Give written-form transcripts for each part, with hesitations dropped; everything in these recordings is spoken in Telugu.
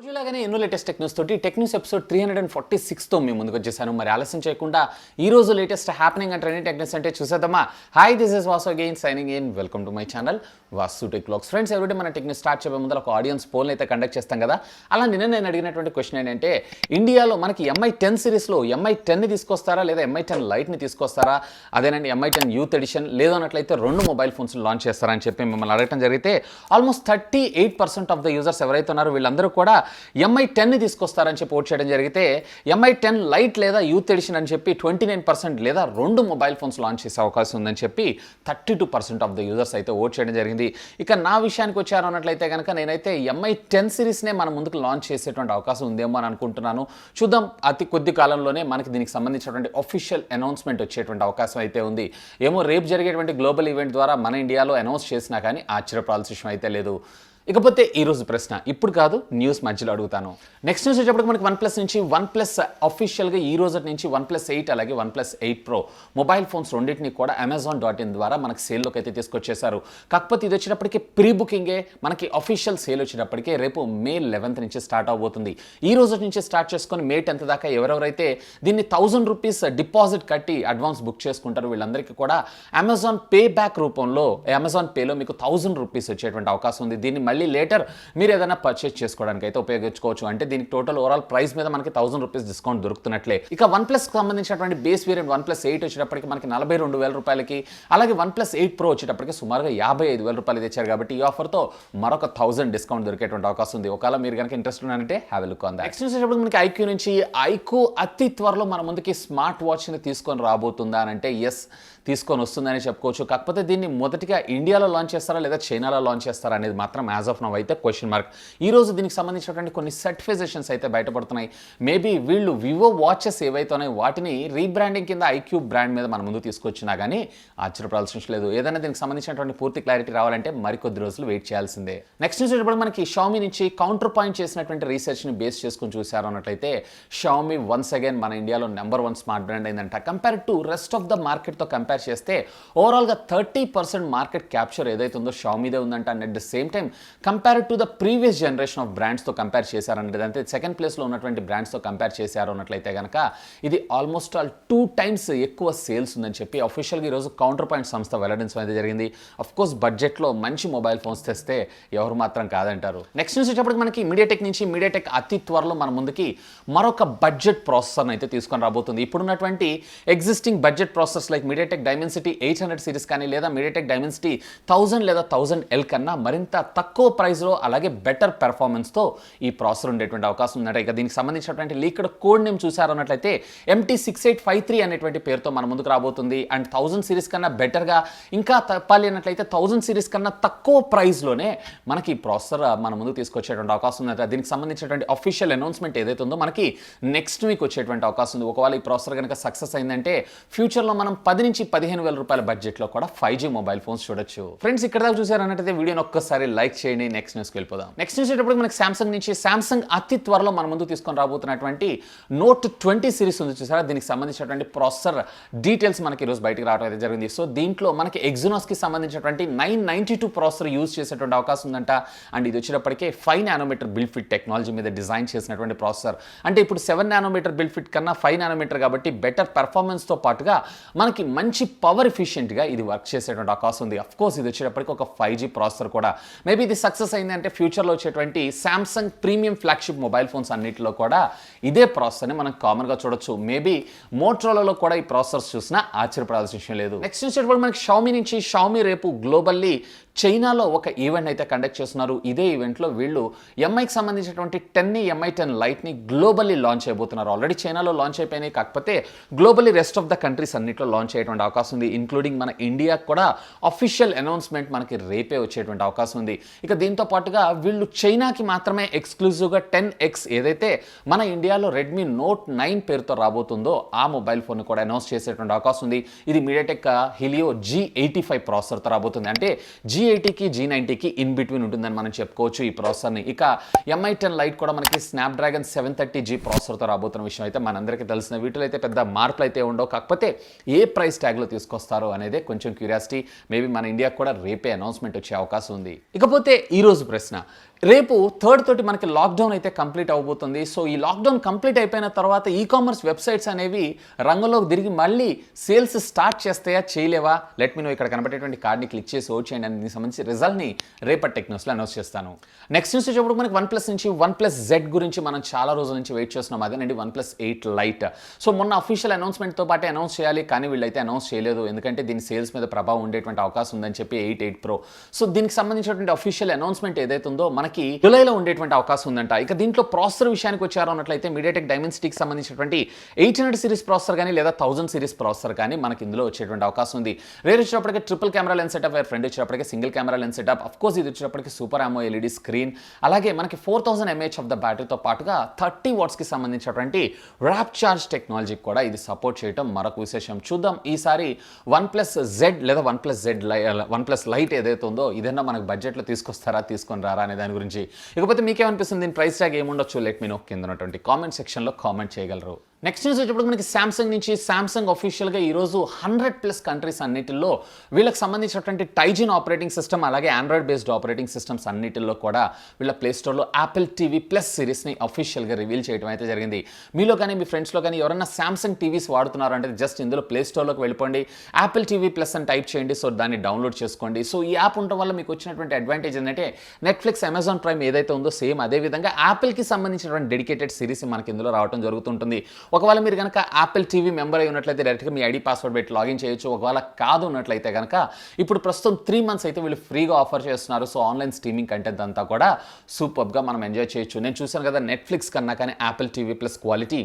రోజులాగానే ఎన్నో లేటెస్ట్ టెక్ న్యూస్ తోటి టెక్ న్యూస్ ఎపిసోడ్ 346తో మేము ముందుకు వచ్చేసాను. మరి ఆలస్యం చేయకుండా ఈ రోజు latest happening and trending tech news అంటే చూసేద్దామా. Hi, this is Vasu again signing in. Welcome to my channel Vasu tech vlogs. Friends, everyday మన టెక్ న్యూస్ స్టార్ట్ చేయబోయే ముందు ఒక ఆడియన్స్ పోల్ అయితే కండక్ట్ చేస్తాం కదా. అలా నేను అడిగినటువంటి క్వశ్చన్ ఏంటంటే, ఇండియాలో మనకి MI10 సిరీస్లో MI10ని తీసుకొస్తారా లేదా MI10 లైట్ని తీసుకొస్తారా? అదేనండి MI10 యూత్ ఎడిషన్, లేదన్నట్లయితే రెండు మొబైల్ ఫోన్స్ లాంచ్ చేస్తారా అని చెప్పి మిమ్మల్ని అడగడం జరిగితే ఆల్మోస్ట్ 38% ఆఫ్ ద యూజర్స్ ఎవరైతే ఉన్నారో వీళ్ళందరూ కూడా MI10ని తీసుకొస్తారని చెప్పి ఓట్ చేయడం జరిగితే, MI10 లైట్ లేదా యూత్ ఎడిషన్ అని చెప్పి 29% లేదా రెండు మొబైల్ ఫోన్స్ లాంచ్ చేసే అవకాశం ఉందని చెప్పి 32% ఆఫ్ ద యూజర్స్ అయితే ఓట్ చేయడం జరిగింది. ఇక నా విషయానికి వచ్చారు అన్నట్లయితే కనుక నేనైతే MI10 సిరీస్నే మన ముందుకు లాంచ్ చేసేటువంటి అవకాశం ఉందేమో అని అనుకుంటున్నాను. చూద్దాం, అతి కొద్ది కాలంలోనే మనకి దీనికి సంబంధించినటువంటి అఫీషియల్ అనౌన్స్మెంట్ వచ్చేటువంటి అవకాశం అయితే ఉంది. ఏమో రేపు జరిగేటువంటి గ్లోబల్ ఈవెంట్ ద్వారా మన ఇండియాలో అనౌన్స్ చేసినా కానీ ఆశ్చర్యపడాల్సిన విషయం అయితే లేదు. ఇకపోతే ఈరోజు ప్రశ్న ఇప్పుడు కాదు, న్యూస్ మధ్యలో అడుగుతాను. నెక్స్ట్ న్యూస్ వచ్చేప్పటికి మనకి OnePlus నుంచి OnePlus అఫీషియల్గా ఈ రోజు నుంచి OnePlus 8 అలాగే OnePlus 8 Pro మొబైల్ ఫోన్స్ రెండింటిని కూడా Amazon.in ద్వారా మనకి సేల్లోకి అయితే తీసుకొచ్చేసారు. కాకపోతే ఇది వచ్చేటప్పటికి ప్రీ బుకింగే, మనకి అఫీషియల్ సేల్ వచ్చేటప్పటికే రేపు May 11th నుంచి స్టార్ట్ అవబోతుంది. ఈ రోజు నుంచి స్టార్ట్ చేసుకొని May 10th దాకా ఎవరెవరైతే దీన్ని 1000 రూపీస్ డిపాజిట్ కట్టి అడ్వాన్స్ బుక్ చేసుకుంటారు వీళ్ళందరికీ కూడా అమెజాన్ పే బ్యాక్ రూపంలో అమెజాన్ పేలో మీకు 1000 రూపీస్ వచ్చేటువంటి అవకాశం ఉంది. దీన్ని మళ్ళీ లేటర్ మీరు ఏదైనా పర్చేస్ చేసుకోవడానికి అయితే ఉపయోగించుకోవచ్చు. అంటే దీనికి టోటల్ ఓవరాల్ ప్రైస్ మీద మనకి 1000 రూపీస్ డిస్కౌంట్ దొరుకుతున్నట్లే. ఇక OnePlus సంబంధించినటువంటి బేస్ వేరియంట్ OnePlus 8 వచ్చేటప్పటికి మనకి 42,000 రూపాయలకి, అలాగే OnePlus 8 Pro వచ్చేటప్పటికి సుమారుగా 55,000 రూపాయలు తెచ్చారు. కాబట్టి ఈ ఆఫర్తో మరొక 1000 డిస్కౌంట్ దొరికేటువంటి అవకాశం ఉంది. ఒకవేళ మీరు కనుక ఇంట్రెస్ట్ ఉన్నారంటే have a look on that. Next వచ్చేటప్పుడు మనకి ఐక్యూ నుంచి ఐక్యూ అతి త్వరలో మన ముందుకి స్మార్ట్ వాచ్ని తీసుకొని రాబోతుందా అని అంటే ఎస్, తీసుకొని వస్తుందని చెప్పుకోవచ్చు. కాకపోతే దీన్ని మొదటిగా ఇండియాలో లాంచ్ చేస్తారా లేదా చైనాలో లాంచ్ చేస్తారా అనేది మాత్రం యాజ్ ఆఫ్ నౌ అయితే క్వశ్చన్ మార్క్. ఈ రోజు దీనికి సంబంధించినటువంటి కొన్ని సర్టిఫికేషన్స్ అయితే బయటపడుతున్నాయి. మేబీ వీళ్ళు వివో వాచెస్ ఏవైతే ఉన్నాయో వాటిని రీబ్రాండింగ్ కింద ఐక్యూ బ్రాండ్ మీద మన ముందు తీసుకొచ్చినా కానీ ఆశ్చర్యపడాల్సిన లేదు. ఏదైనా దీనికి సంబంధించినటువంటి పూర్తి క్లారిటీ రావాలంటే మరికొద్ది రోజులు వెయిట్ చేయాల్సిందే. నెక్స్ట్ నుంచి ఇప్పుడు మనకి షామీ నుంచి కౌంటర్ పాయింట్ చేసినటువంటి రీసెర్చ్ని బేస్ చేసుకుని చూసారు అన్నట్లయితే షామీ వన్స్ అగైన్ మన ఇండియాలో నెంబర్ 1 స్మార్ట్ బ్రాండ్ అయిందంట. Compare to rest of the మార్కెట్తో కంపేర్ చేస్తే ఓవరాల్గా 30% మార్కెట్ క్యాప్చర్ ఏదైతే ఉందో షామీదే ఉందంట. And at the same time compare to the previous generation of బ్రాండ్స్తో కంపేర్ చేశారంటే, అంటే సెకండ్ ప్లేస్లో ఉన్నటువంటి బ్రాండ్స్తో కంపేర్ చేశారు అన్నట్లయితే కనుక ఇది ఆల్మోస్ట్ ఆల్ 2 times ఎక్కువ సేల్స్ ఉందని చెప్పి అఫీషియల్గా ఈరోజు కౌంటర్ పాయింట్ సంస్థ వెల్లడించడం అయితే జరిగింది. అఫ్ కోర్స్ బడ్జెట్లో మంచి మొబైల్ ఫోన్స్ తెస్తే ఎవరు మాత్రం కాదంటారు. నెక్స్ట్ న్యూస్ వచ్చేప్పటికి మనకి మీడియాటెక్ నుంచి మీడియాటెక్ అతి త్వరలో మన ముందుకి మరొక బడ్జెట్ ప్రాసెసర్ని అయితే తీసుకొని రాబోతుంది. ఇప్పుడున్నటువంటి existing budget processors like MediaTek Dimensity 800 series కానీ లేదా మీడియాటెక్ డైమెన్సిటీ 1000 లేదా 1000L కన్నా మరింత తక్కువ ప్రైస్లో అలాగే బెటర్ పెర్ఫార్మెన్స్తో ఈ ప్రాసెసర్ ఉండేటువంటి అవకాశం ఉందట. ఇక దీనికి సంబంధించినటువంటి లీక్డ్ కోడ్ నేమ్ చూసారన్నట్లయితే MT6853 అనేటువంటి పేరుతో మన ముందుకు రాబోతుంది. అండ్ 1000 సిరీస్ కన్నా బెటర్గా, ఇంకా తప్పాలి అన్నట్లయితే 1000 సిరీస్ కన్నా తక్కువ ప్రైస్లోనే మనకి ఈ ప్రాసెసర్ మన ముందుకు తీసుకొచ్చేటువంటి అవకాశం ఉందట. దీనికి సంబంధించినటువంటి అఫీషియల్ అనౌన్స్మెంట్ ఏదైతే ఉందో మనకి నెక్స్ట్ వీక్ వచ్చేటువంటి అవకాశం ఉంది. ఒకవేళ ఈ ప్రాసెసర్ కనుక సక్సెస్ అయిందంటే ఫ్యూచర్లో మనం 10 నుంచి 15,000 రూపాయల బడ్జెట్లో కూడా 5G మొబైల్ ఫోన్స్ చూడొచ్చు. ఫ్రెండ్స్, ఇక్కడ దాకా చూసారన్నట్లయితే వీడియోని ఒక్కసారి లైక్ చేయండి. నెక్స్ట్ న్యూస్కి వెళ్ళిపోదాం. నెక్స్ట్ న్యూస్ వచ్చేటప్పుడు మనకి సామ్సంగ్ నుంచి సామ్సంగ్ అతి త్వరలో మన ముందు తీసుకొని రాబోతున్నటువంటి Note 20 సిరీస్ ఉంది చూసారా. దీనికి సంబంధించినటువంటి ప్రాసెసర్ డీటెయిల్స్ మనకి ఈరోజు బయటకు రావడం అయితే జరిగింది. సో దీంట్లో మనకి ఎగ్జినోస్కి సంబంధించినటువంటి 992 ప్రాసెసర్ యూజ్ చేసేటువంటి అవకాశం ఉందంట. అండ్ ఇది వచ్చేటప్పటికే 5 nm బిల్డ్ ఫిట్ టెక్నాలజీ మీద డిజైన్ చేసినటువంటి ప్రాసెసర్. అంటే ఇప్పుడు 7 nm బిల్డ్ ఫిట్ కన్నా 5 nm కాబట్టి బెటర్ పెర్ఫార్మెన్స్తో పాటుగా మనకి మంచి పవర్ ఎఫిషియెంట్గా ఇది వర్క్ చేసేటువంటి అవకాశం ఉంది. అఫ్ కోర్స్ ఇది వచ్చేటప్పటికి ఒక 5G ప్రాసెసర్ కూడా. మేబీ ఇది సక్సెస్ అయిందంటే ఫ్యూచర్లో వచ్చేటువంటి Samsung premium flagship mobile phones అన్నింటిలో కూడా ఇదే ప్రాసెసర్ని మనం కామన్గా చూడొచ్చు. మేబీ మోటరోలాలో కూడా ఈ ప్రాసెసర్స్ చూసినా ఆశ్చర్యపడాల్సిన విషయం లేదు. నెక్స్ట్ వచ్చేటప్పుడు మనకి షామీ నుంచి షామీ రేపు గ్లోబల్లీ చైనాలో ఒక ఈవెంట్ అయితే కండక్ట్ చేస్తున్నారు. ఇదే ఈవెంట్లో వీళ్ళు MIకి సంబంధించినటువంటి 10ని MI10 లైట్ని గ్లోబల్లీ లాంచ్ అయిపోతున్నారు. ఆల్రెడీ చైనాలో లాంచ్ అయిపోయినాయి, కాకపోతే globally rest of the countries అన్నింటిలో లాంచ్ అయ్యేటువంటి అవకాశం ఉంది. ఇంక్లూడింగ్ మన ఇండియాకి కూడా అఫీషియల్ అనౌన్స్మెంట్ మనకి రేపే వచ్చేటువంటి అవకాశం ఉంది. ఇక దీంతో పాటుగా వీళ్ళు చైనాకి మాత్రమే ఎక్స్క్లూజివ్గా 10X ఏదైతే మన ఇండియాలో రెడ్మీ Note 9 పేరుతో రాబోతుందో ఆ మొబైల్ ఫోన్ కూడా అనౌన్స్ చేసేటువంటి అవకాశం ఉంది. ఇది మీడియాటెక్ హెలియో G85 ప్రాసెసర్తో రాబోతుంది. అంటే G80కి G90కి ఇన్ బిట్వీన్ ఉంటుందని మనం చెప్పుకోవచ్చు ఈ ప్రాసెసర్ని. ఇక MI10 లైట్ కూడా మనకి స్నాప్డ్రాగన్ 730G ప్రాసెసర్తో రాబోతున్న విషయం అయితే మనందరికీ తెలిసిన. వీటిలో అయితే పెద్ద మార్పులు అయితే ఉండవు, కాకపోతే ఏ ప్రైస్ ట్యాగ్లో తీసుకొస్తారో అనేదే కొంచెం క్యూరియాసిటీ. మేబీ మన ఇండియాకు కూడా రేపే అనౌన్స్మెంట్ వచ్చే అవకాశం ఉంది. ఇకపోతే ఈరోజు ప్రశ్న, రేపు 3rd తోటి మనకి లాక్డౌన్ అయితే కంప్లీట్ అవబోతుంది. సో ఈ లాక్డౌన్ కంప్లీట్ అయిపోయిన తర్వాత కామర్స్ వెబ్సైట్స్ అనేవి రంగంలోకి తిరిగి మళ్ళీ సేల్స్ స్టార్ట్ చేస్తాయా చేయలేవా? Let me no. ఇక్కడ కనబడేటువంటి కార్డ్ని క్లిక్ చేసి ఓట్ చేయండి. దీనికి సంబంధించి రిజల్ట్ని రేపటి టెక్ న్యూస్లో అనౌన్స్ చేస్తాను. నెక్స్ట్ న్యూస్ వచ్చేప్పుడు మనకి OnePlus నుంచి OnePlus Z గురించి మనం చాలా రోజుల నుంచి వెయిట్ చేస్తున్నాం. అదేనండి OnePlus 8 లైట్. సో మొన్న అఫీషియల్ అనౌన్స్మెంట్తో పాటే అనౌన్స్ చేయాలి, కానీ వీళ్ళైతే అనౌన్స్ చేయలేదు. ఎందుకంటే దీని సేల్స్ మీద ప్రభావం ఉండేటువంటి అవకాశం ఉందని చెప్పి 8 Pro. సో దీనికి సంబంధించినటువంటి అఫీషియల్ అనౌన్స్మెంట్ ఏదైతే ఉందో మనకి జూలైలో ఉండేటువంటి అవకాశం ఉందంట. ఇక దీంట్లో ప్రాసెసర్ విషయానికి వచ్చారో అన్నట్లయితే మీడియాటెక్ డైమెన్సిటీకి సంబంధించినటువంటి 800 సిరీస్ ప్రాసెసర్ కానీ లేదా 1000 సిరీస్ ప్రాసెసర్ కానీ మనకి ఇందులో వచ్చేటువంటి అవకాశం ఉంది. రేర్ వచ్చేటప్పటికి triple camera lens setup, where front వచ్చేటప్పటికి single camera lens setup. Of course ఇది వచ్చేటప్పటికి సూపర్ AMOLED ఎల్ఈడి స్క్రీన్, అలాగే మనకి 4000 mAh ఆఫ్ ద బ్యాటరీతో పాటుగా 30 వాట్స్కి సంబంధించినటువంటి ర్యాప్ చార్జ్ టెక్నాలజీకి కూడా ఇది సపోర్ట్ చేయడం మరొక విశేషం. చూద్దాం ఈసారి OnePlus Z లేదా OnePlus లైట్ ఏదైతే ఉందో ఇదన్నా మనకు బడ్జెట్లో తీసుకొస్తారా తీసుకొని రారా అనే దాని గురించి. ఇకపోతే మీకేమనిపిస్తుంది, దీని ప్రైస్ ట్యాగ్ ఏముండొచ్చు? లెట్ మీ నో కింద ఉన్నటువంటి కామెంట్ సెక్షన్లో కామెంట్ చేయగలరు. నెక్స్ట్ న్యూస్ వచ్చేప్పుడు మనకి సామ్సంగ్ నుంచి. సామ్సంగ్ అఫీషియల్గా ఈరోజు 100+ కంట్రీస్ అన్నిటిలో వీళ్ళకి సంబంధించినటువంటి టైజిన్ ఆపరేటింగ్ సిస్టమ్ అలాగే ఆండ్రాయిడ్ బేస్డ్ ఆపరేటింగ్ సిస్టమ్స్ అన్నిటిలో కూడా వీళ్ళ ప్లేస్టోర్లో యాపిల్ టీవీ ప్లస్ సిరీస్ని అఫీషియల్గా రివీల్ చేయడం అయితే జరిగింది. మీలో కానీ మీ ఫ్రెండ్స్లో కానీ ఎవరైనా సామ్సంగ్ టీవీస్ వాడుతున్నారు అంటే జస్ట్ ఇందులో ప్లేస్టోర్లోకి వెళ్ళిపోండి, యాపిల్ టీవీ ప్లస్ అని టైప్ చేయండి. సో దాన్ని డౌన్లోడ్ చేసుకోండి. సో ఈ యాప్ ఉండడం వల్ల మీకు వచ్చినటువంటి అడ్వాంటేజ్ ఏంటంటే నెట్ఫ్లిక్స్, అమెజాన్ ప్రైమ్ ఏదైతే ఉందో సేమ్ అదే విధంగా యాపిల్కి సంబంధించినటువంటి డెడికేటెడ్ సిరీస్ మనకి ఇందులో రావడం జరుగుతుంటుంది. ఒకవేళ మీరు కనుక యాపిల్ టీవీ మెంబర్ అయి ఉన్నట్లయితే డైరెక్ట్గా మీ ఐడి పాస్వర్డ్ పెట్టి లాగిన్ చేయొచ్చు. ఒకవేళ కాదు ఉన్నట్లయితే కనుక ఇప్పుడు ప్రస్తుతం 3 months అయితే వీళ్ళు ఫ్రీగా ఆఫర్ చేస్తున్నారు. సో ఆన్లైన్ స్ట్రీమింగ్ కంటెంట్ అంతా కూడా సూపర్గా మనం ఎంజాయ్ చేయొచ్చు. నేను చూశాను కదా, నెట్ఫ్లిక్స్ కన్నా కానీ Apple TV plus quality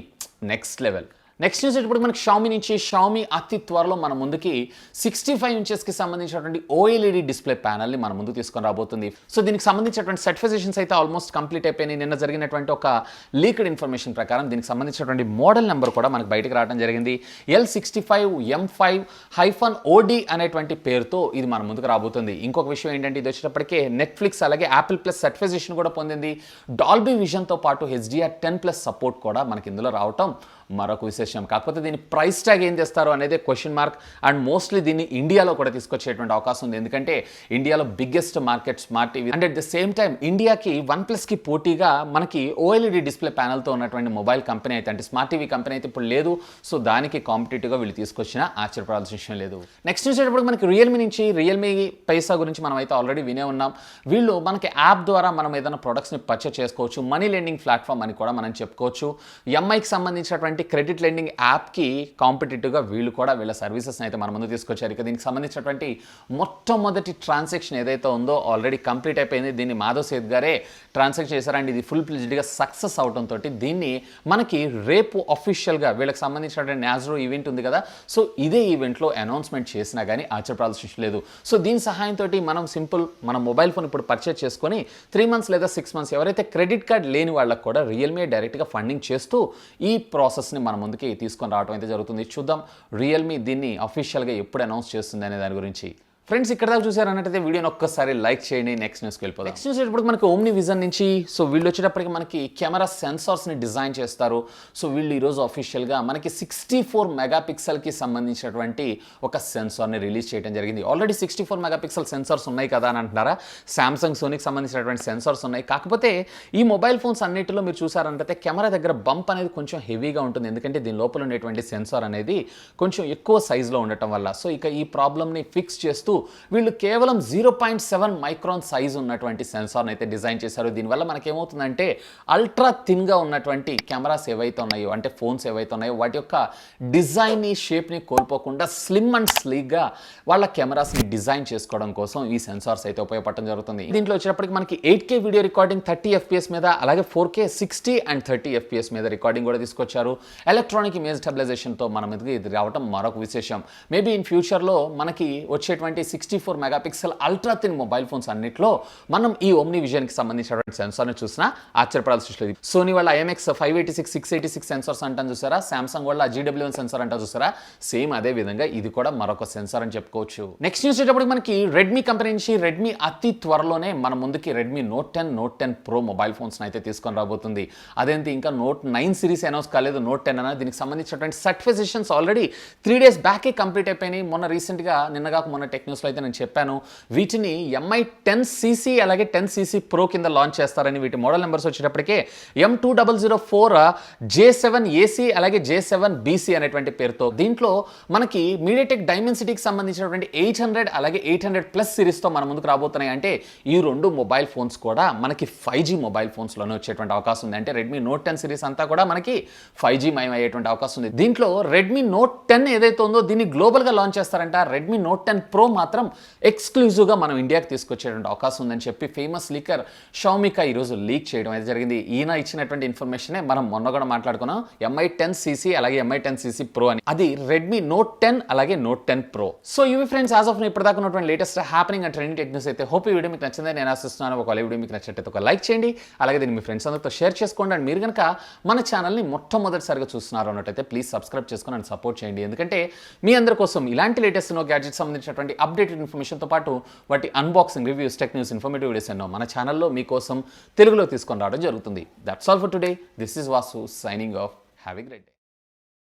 next level. Next news ఇప్పుడు మనకి షామీ నుంచి. షామీ అతి త్వరలో మన ముందుకి 65 ఇంచెస్కి సంబంధించినటువంటి OLED డిస్ప్లే ప్యానల్ని మన ముందుకు తీసుకొని రాబోతుంది. సో దీనికి సంబంధించినటువంటి సర్టిఫికేషన్స్ అయితే ఆల్మోస్ట్ కంప్లీట్ అయిపోయినాయి. నిన్న జరిగినటువంటి ఒక లీక్డ్ ఇన్ఫర్మేషన్ ప్రకారం దీనికి సంబంధించినటువంటి మోడల్ నెంబర్ కూడా మనకు బయటకు రావడం జరిగింది. L65M5-OD అనేటువంటి పేరుతో ఇది మన ముందుకు రాబోతుంది. ఇంకొక విషయం ఏంటంటే ఇది వచ్చేటప్పటికే నెట్ఫ్లిక్స్ అలాగే యాపిల్ ప్లస్ సర్టిఫికేషన్ కూడా పొందింది. డాల్బీ విజన్తో పాటు HDR10+ సపోర్ట్ కూడా మనకి ఇందులో రావటం మరొక విశేషం. కాకపోతే దీని ప్రైస్ ట్యాగ్ ఏం చేస్తారు అనేది క్వశ్చన్ మార్క్. అండ్ మోస్ట్లీ దీన్ని ఇండియాలో కూడా తీసుకొచ్చేటువంటి అవకాశం ఉంది. ఎందుకంటే ఇండియాలో biggest market smart TV. And at the same time ఇండియాకి OnePlusకి పోటీగా మనకి OLED డిస్ప్లే ప్యానల్తో ఉన్నటువంటి మొబైల్ కంపెనీ అయితే, అంటే స్మార్ట్ టీవీ కంపెనీ అయితే ఇప్పుడు లేదు. సో దానికి కాంపిటేటివ్గా వీళ్ళు తీసుకొచ్చినా ఆశ్చర్యపడాల్సిన విషయం లేదు. నెక్స్ట్ వచ్చేటప్పుడు మనకి రియల్మీ నుంచి. రియల్మీ పైసా గురించి మనం అయితే ఆల్రెడీ వినే ఉన్నాం. వీళ్ళు మనకి యాప్ ద్వారా మనం ఏదైనా ప్రొడక్ట్స్ని పర్చేస్ చేసుకోవచ్చు. మనీ లెండింగ్ ప్లాట్ఫామ్ అని కూడా మనం చెప్పుకోవచ్చు. ఎంఐకి సంబంధించినటువంటి క్రెడిట్ లెండింగ్ యాప్కి కాంపిటేటివ్గా వీళ్ళు కూడా వీళ్ళ సర్వీసెస్ని అయితే మన ముందు తీసుకొచ్చారు. ఇక దీనికి సంబంధించినటువంటి మొట్టమొదటి ట్రాన్సాక్షన్ ఏదైతే ఉందో ఆల్రెడీ కంప్లీట్ అయిపోయింది. దీన్ని మాధవ్ సేత్ గారే ట్రాన్సాక్ట్ చేశారు. అండ్ ఇది ఫుల్ ప్లెజ్డ్గా సక్సెస్ అవడంతో దీన్ని మనకి రేపు అఫీషియల్గా వీళ్ళకి సంబంధించినటువంటి నాజ్రో ఈవెంట్ ఉంది కదా, సో ఇదే ఈవెంట్లో అనౌన్స్మెంట్ చేసినా కానీ ఆశ్చర్యపడాల్సిన లేదు. సో దీని సహాయంతో మనం మన మొబైల్ ఫోన్ ఇప్పుడు పర్చేస్ చేసుకొని 3 months లేదా 6 months ఎవరైతే క్రెడిట్ కార్డ్ లేని వాళ్ళకి కూడా రియల్మీ డైరెక్ట్గా ఫండింగ్ చేస్తూ ఈ ప్రాసెస్ని మన ముందుకి తీసుకొని రావడం అయితే జరుగుతుంది. చూద్దాం రియల్మీ దీన్ని అఫీషియల్గా ఎప్పుడు అనౌన్స్ చేస్తుంది అనే దాని గురించి. ఫ్రెండ్స్ ఇక్కడ దాకా చూసారన్నట్టయితే వీడియోని ఒక్కసారి లైక్ చేయండి. నెక్స్ట్ న్యూస్కి వెళ్ళిపోతాం. నెక్స్ట్ న్యూస్ వచ్చేటప్పుడు మనకి ఓమ్ని విజన్ నుంచి. సో వీళ్ళు వచ్చేటప్పటికి మనకి కెమెరా సెన్సార్స్ని డిజైన్ చేస్తారు. సో వీళ్ళు ఈరోజు అఫీషియల్గా మనకి 64 మెగాపిక్సెల్కి సంబంధించినటువంటి ఒక సెన్సార్ని రిలీజ్ చేయడం జరిగింది. ఆల్రెడీ 64 మెగాపిక్సెల్ సెన్సార్స్ ఉన్నాయి కదా అని అంటున్నారా? సామ్సంగ్, సోనీకి సంబంధించినటువంటి సెన్సార్స్ ఉన్నాయి. కాకపోతే ఈ మొబైల్ ఫోన్స్ అన్నిటిలో మీరు చూసారంటే కెమెరా దగ్గర బంప్ అనేది కొంచెం హెవీగా ఉంటుంది. ఎందుకంటే దీని లోపల ఉండేటువంటి సెన్సార్ అనేది కొంచెం ఎక్కువ సైజులో ఉండటం వల్ల. సో ఇక ఈ ప్రాబ్లమ్ని ఫిక్స్ చేస్తూ వీళ్ళు కేవలం 0.7 మైక్రాన్ సైజ్ ఉన్నటువంటి సెన్సార్ని అయితే డిజైన్ చేశారు. దీనివల్ల మనకేమవుతుందంటే అల్ట్రా థిన్గా ఉన్నటువంటి కెమెరాస్ ఏవైతే ఉన్నాయో, అంటే ఫోన్స్ ఏవైతే ఉన్నాయో వాటి యొక్క డిజైన్ని, షేప్ని కోల్పోకుండా స్లిమ్ అండ్ స్లీక్గా వాళ్ళ కెమెరాస్ని డిజైన్ చేసుకోవడం కోసం ఈ సెన్సార్స్ అయితే ఉపయోగపడడం జరుగుతుంది. దీంట్లో వచ్చేటప్పటికి మనకి 8K వీడియో రికార్డింగ్ 30 FPS మీద, అలాగే 4K 60 and 30 FPS మీద రికార్డింగ్ కూడా తీసుకొచ్చారు. ఎలక్ట్రానిక్ ఇమేజ్ స్టెబిలైజేషన్తో మన మీదకి ఇది రావడం మరొక విశేషం. మేబీ ఇన్ ఫ్యూచర్లో మనకి వచ్చేటువంటి 64 megapixel ultra thin mobile phones అన్నిట్లో మనం ఈ ఓమ్ని విజన్కి సంబంధించినటువంటి సెన్సార్ని చూసినా ఆశ్చర్యపడాల్సి లేదు. సోనీ వాళ్ళ IMX 586 686 సెన్సార్స్ అంటాను చూసారా, సామ్సంగ్ వాళ్ళ GW1 సెన్సార్ అంటా చూసారా, సేమ్ అదే విధంగా ఇది కూడా మరొక సెన్సార్ అని చెప్పుకోవచ్చు. నెక్స్ట్ న్యూస్ వచ్చేటప్పుడు మనకి రెడ్మీ కంపెనీ నుంచి రెడ్మీ అతి త్వరలోనే మన ముందుకి Redmi note 10 pro mobile phones అయితే తీసుకొని రాబోతుంది. అదేంటి ఇంకా నోట్ 9 సిరీస్ అనౌన్స్ కాలేదు, నోట్ 10 అన్న దీనికి సంబంధించినటువంటి సర్టిఫికేషన్స్ ఆల్రెడీ 3 days బ్యాకే కంప్లీట్ అయిపోయినాయి. మొన్న రీసెంట్గా నిన్నగాక మొన్న టెక్ న్యూస్లో అయితే నేను చెప్పాను వీటిని MI 10cc అలాగే 10cc ప్రో కింద లాంచ్ చేస్తారని. వీటి model numbers వచ్చేటప్పటికే M2004 J7 AC అలాగే J7 BC అనేటువంటి పేరుతో. దీంట్లో మనకి మీడియాటెక్ డైమెన్సిటీకి సంబంధించినటువంటి 800 అలాగే 800+ సిరీస్తో మన ముందుకు రాబోతున్నాయి. అంటే ఈ రెండు మొబైల్ ఫోన్స్ కూడా మనకి 5G మొబైల్ ఫోన్స్లోనే వచ్చేటువంటి అవకాశం ఉంది. అంటే రెడ్మీ నోట్ 10 సిరీస్ అంతా కూడా మనకి 5G మయం అయ్యేటువంటి అవకాశం ఉంది. దీంట్లో రెడ్మీ నోట్ 10 ఏదైతే ఉందో దీన్ని గ్లోబల్గా లాంచ్ చేస్తారంట. రెడ్మీ నోట్ 10 ప్రో మాత్రం ఎక్స్క్లూజివ్గా మనం ఇండియాకి తీసుకొచ్చేటువంటి అవకాశం ఉందని చెప్పి ఫేమస్ లీకర్ షామికా ఈరోజు లీక్ చేయడం అయితే జరిగింది. ఈయన ఇచ్చినటువంటి ఇన్ఫర్మేషనే మనం మొన్న కూడా మాట్లాడుకున్నాం, MI 10cc అలాగే MI 10cc ప్రో అని. అది రెడ్మీ నోట్ 10 అలాగే నోట్ 10 ప్రో. సో ఇవి ఫ్రెండ్స్ యాజ్ ఆఫ్ ఇప్పటిదాకా ఉన్నటువంటి latest happening and trending tech news అయితే. హోప్ ఈ వీడియో మీకు నచ్చిందని నేను ఆశిస్తున్నాను. ఒకవేళ వీడియో మీకు నచ్చినట్లయితే ఒక లైక్ చేయండి, అలాగే దీన్ని మీ ఫ్రెండ్స్ అందరితో షేర్ చేసుకోండి. అండ్ మీరు కనుక మన ఛానల్ని మొట్టమొదటిసారిగా చూస్తున్నారు అన్నట్టయితే ప్లీజ్ సబ్స్క్రైబ్ చేసుకొని అండ్ సపోర్ట్ చేయండి. ఎందుకంటే మీ అందరి కోసం ఇలాంటి లేటెస్ట్ గ్యాడ్జెట్స్ సంబంధించినటువంటి అప్డేటెడ్ ఇన్ఫర్మేషన్తో పాటు వాటి unboxing, reviews, tech news, informative videos ఎన్నో మన ఛానల్లో మీకోసం తెలుగులో తీసుకొని రావడం జరుగుతుంది. That's all for today. This is Vasu signing off. Have a great day.